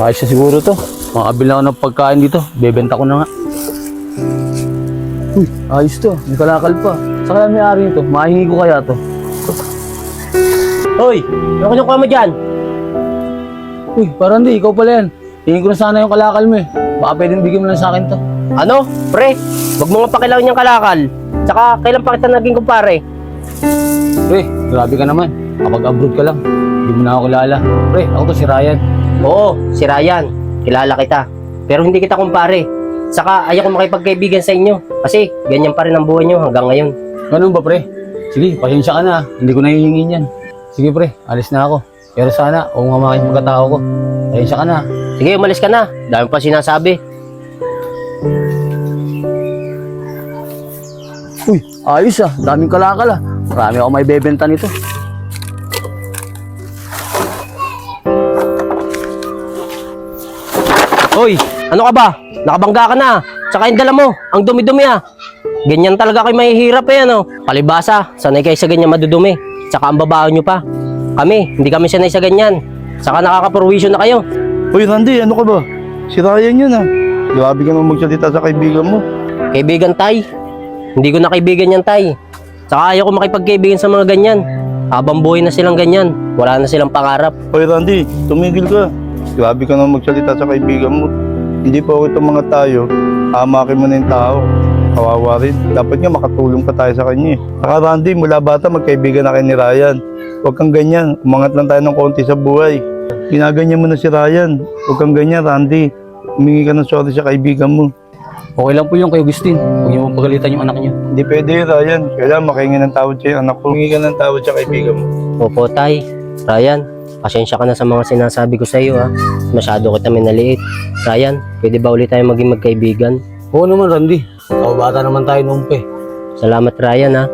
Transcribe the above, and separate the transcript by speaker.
Speaker 1: Ayos na siguro to. Makabili ako ng pagkain dito. Bebenta ko na nga. Uy, ayos to. May kalakal pa. Saka may ari nito. Mahingi ko kaya to.
Speaker 2: Hoy, ano kinukuha mo dyan?
Speaker 1: Uy, parang di. Ikaw pala yan. Tingin ko na sana yung kalakal mo eh. Baka pwedeng bigyan mo lang sa akin to.
Speaker 2: Ano? Pre, wag mo nga pakilawin yung kalakal. Tsaka, kailan pa kita naging kumpare?
Speaker 1: Pre, grabe ka naman. Kapag abroad ka lang, hindi mo na ako kilala. Pre, ako to si Ryan.
Speaker 2: Oo, si Ryan. Kilala kita. Pero hindi kita kumpare. Saka, ayaw ko makipagkaibigan sa inyo. Kasi, ganyan pa rin ang buhay nyo hanggang ngayon.
Speaker 1: Ganun ba, pre? Sige, pasensya ka na. Hindi ko na hihingin yan. Sige, pre, alis na ako. Pero sana, huwag nga makikita pagkatao ko. Pasensya ka na.
Speaker 2: Sige, umalis ka na. Dami pa sinasabi.
Speaker 1: Uy, ayos ah. Daming kalakal ah. Marami ako may bebenta nito.
Speaker 2: Hoy, ano ka ba? Nakabangga ka na. Tsaka yung dala mo, ang dumi-dumi ah. Ganyan talaga kayo mahihirap eh, ano? Palibasa, sanay kayo sa ganyan madudumi. Tsaka ang babaho nyo pa. Kami, hindi kami sanay sa ganyan. Tsaka nakaka-provision na kayo.
Speaker 3: Uy, Randy, ano ka ba? Si Ryan yun ah. Grabe ka naman magsalita sa kaibigan mo.
Speaker 2: Kaibigan tay. Hindi ko na kaibigan yan tay. Tsaka ayaw ko makipagkaibigan sa mga ganyan. Habang buhay na silang ganyan, wala na silang pangarap.
Speaker 3: Uy, Randy, tumigil ka. Grabe ka naman magsalita sa kaibigan mo. Hindi pa ako itong mga tayo. Hamakin mo na yung tao. Kawawa rin. Dapat nga makatulong pa tayo sa kanya eh. Saka Randy, mula bata magkaibigan na kayo ni Ryan. Huwag kang ganyan. Umangat lang tayo ng konti sa buhay. Ginaganyan mo na si Ryan. Huwag kang ganyan, Randy. Humingi ka ng sorry sa kaibigan mo.
Speaker 1: Okay lang po yung kay Agustin. Huwag niyo pagalitan yung anak niyo.
Speaker 3: Hindi pwede, Ryan. Kailangan makahingi ng tawad sa anak ko. Humingi ka ng tawad sa kaibigan mo.
Speaker 2: Opo tay. Ryan, pasensya ka na sa mga sinasabi ko sa iyo ha. Masyado kita minaliit. Ryan, pwede ba ulit tayo maging magkaibigan?
Speaker 1: Oo naman, Randy. Bata naman tayo noon pa eh.
Speaker 2: Salamat Ryan ha.